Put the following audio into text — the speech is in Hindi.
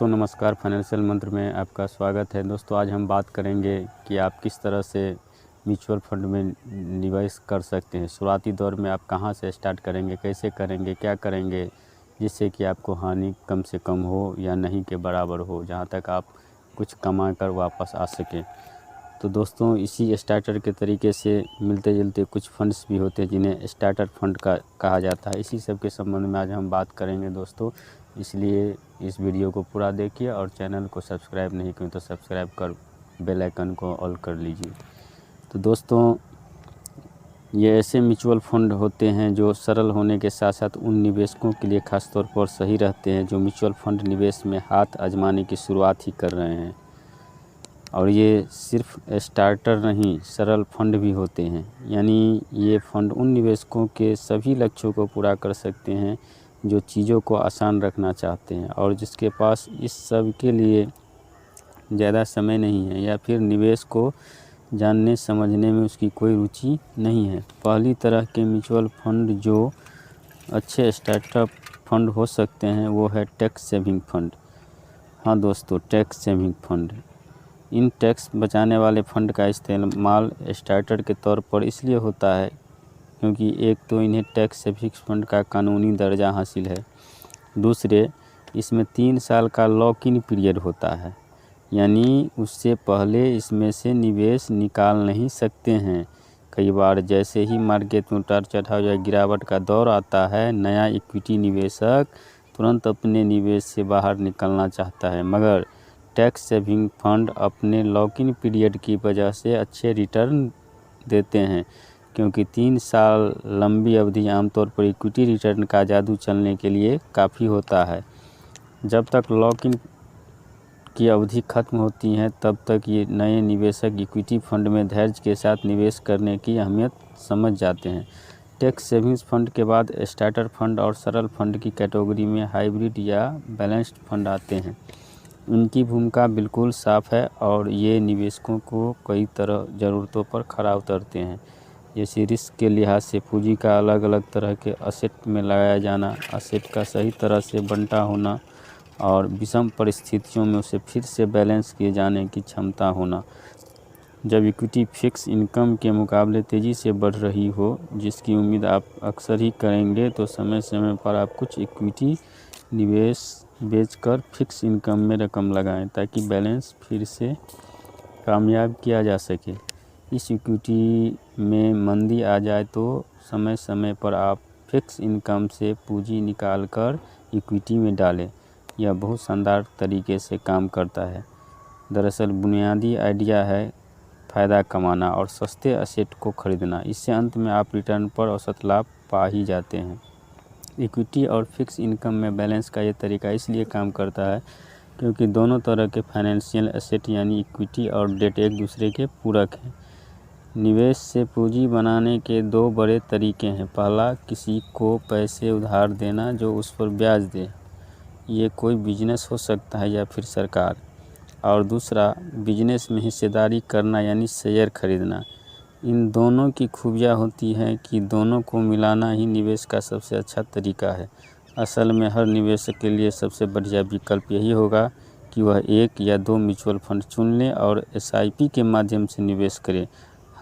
दोस्तों नमस्कार, फाइनेंशियल मंत्र में आपका स्वागत है। दोस्तों आज हम बात करेंगे कि आप किस तरह से म्यूचुअल फंड में निवेश कर सकते हैं। शुरुआती दौर में आप कहां से स्टार्ट करेंगे, कैसे करेंगे, क्या करेंगे जिससे कि आपको हानि कम से कम हो या नहीं के बराबर हो, जहां तक आप कुछ कमा कर वापस आ सकें। तो दोस्तों इसी स्टार्टर के तरीके से मिलते जुलते कुछ फंड्स भी होते हैं जिन्हें स्टार्टर फंड का कहा जाता है। इसी सब के संबंध में आज हम बात करेंगे दोस्तों, इसलिए इस वीडियो को पूरा देखिए और चैनल को सब्सक्राइब नहीं किए तो सब्सक्राइब कर बेल आइकन को ऑल कर लीजिए। तो दोस्तों ये ऐसे म्यूचुअल फंड होते हैं जो सरल होने के साथ साथ उन निवेशकों के लिए खास तौर पर सही रहते हैं जो म्यूचुअल फंड निवेश में हाथ आजमाने की शुरुआत ही कर रहे हैं। और ये सिर्फ स्टार्टर नहीं, सरल फंड भी होते हैं, यानी ये फंड उन निवेशकों के सभी लक्ष्यों को पूरा कर सकते हैं जो चीज़ों को आसान रखना चाहते हैं और जिसके पास इस सब के लिए ज़्यादा समय नहीं है या फिर निवेश को जानने समझने में उसकी कोई रुचि नहीं है। पहली तरह के म्यूचुअल फंड जो अच्छे स्टार्टअप फंड हो सकते हैं वो है टैक्स सेविंग फंड। हाँ दोस्तों, टैक्स सेविंग फंड। इन टैक्स बचाने वाले फंड का इस्तेमाल स्टार्टर के तौर पर इसलिए होता है क्योंकि एक तो इन्हें टैक्स सेविंग फंड का कानूनी दर्जा हासिल है, दूसरे इसमें 3 साल का लॉक इन पीरियड होता है, यानी उससे पहले इसमें से निवेश निकाल नहीं सकते हैं। कई बार जैसे ही मार्केट में उतार चढ़ाव या गिरावट का दौर आता है, नया इक्विटी निवेशक तुरंत अपने निवेश से बाहर निकलना चाहता है, मगर टैक्स सेविंग फंड अपने लॉक इन पीरियड की वजह से अच्छे रिटर्न देते हैं, क्योंकि 3 साल लंबी अवधि आमतौर पर इक्विटी रिटर्न का जादू चलने के लिए काफ़ी होता है। जब तक लॉक इन की अवधि खत्म होती है तब तक ये नए निवेशक इक्विटी फंड में धैर्य के साथ निवेश करने की अहमियत समझ जाते हैं। टैक्स सेविंग्स फंड के बाद स्टार्टर फंड और सरल फंड की कैटेगरी में हाइब्रिड या बैलेंस्ड फंड आते हैं। इनकी भूमिका बिल्कुल साफ है और ये निवेशकों को कई तरह ज़रूरतों पर खरा उतरते हैं, जैसे रिस्क के लिहाज से पूंजी का अलग अलग तरह के असेट में लगाया जाना, असेट का सही तरह से बंटा होना और विषम परिस्थितियों में उसे फिर से बैलेंस किए जाने की क्षमता होना। जब इक्विटी फिक्स इनकम के मुकाबले तेज़ी से बढ़ रही हो, जिसकी उम्मीद आप अक्सर ही करेंगे, तो समय समय पर आप कुछ इक्विटी निवेश बेचकर फिक्स इनकम में रकम लगाएं ताकि बैलेंस फिर से कामयाब किया जा सके। इस इक्विटी में मंदी आ जाए तो समय समय पर आप फिक्स इनकम से पूंजी निकाल कर इक्विटी में डालें। यह बहुत शानदार तरीके से काम करता है। दरअसल बुनियादी आइडिया है फ़ायदा कमाना और सस्ते असेट को खरीदना। इससे अंत में आप रिटर्न पर औसत लाभ पा ही जाते हैं। इक्विटी और फिक्स इनकम में बैलेंस का ये तरीका इसलिए काम करता है क्योंकि दोनों तरह के फाइनेंशियल एसेट यानी इक्विटी और डेट एक दूसरे के पूरक हैं। निवेश से पूंजी बनाने के 2 बड़े तरीके हैं। पहला, किसी को पैसे उधार देना जो उस पर ब्याज दे, ये कोई बिजनेस हो सकता है या फिर सरकार। और दूसरा, बिजनेस में हिस्सेदारी करना यानी शेयर खरीदना। इन दोनों की खूबियाँ होती हैं कि दोनों को मिलाना ही निवेश का सबसे अच्छा तरीका है। असल में हर निवेशक के लिए सबसे बढ़िया विकल्प यही होगा कि वह 1 या 2 म्यूचुअल फंड चुन लें और SIP के माध्यम से निवेश करें।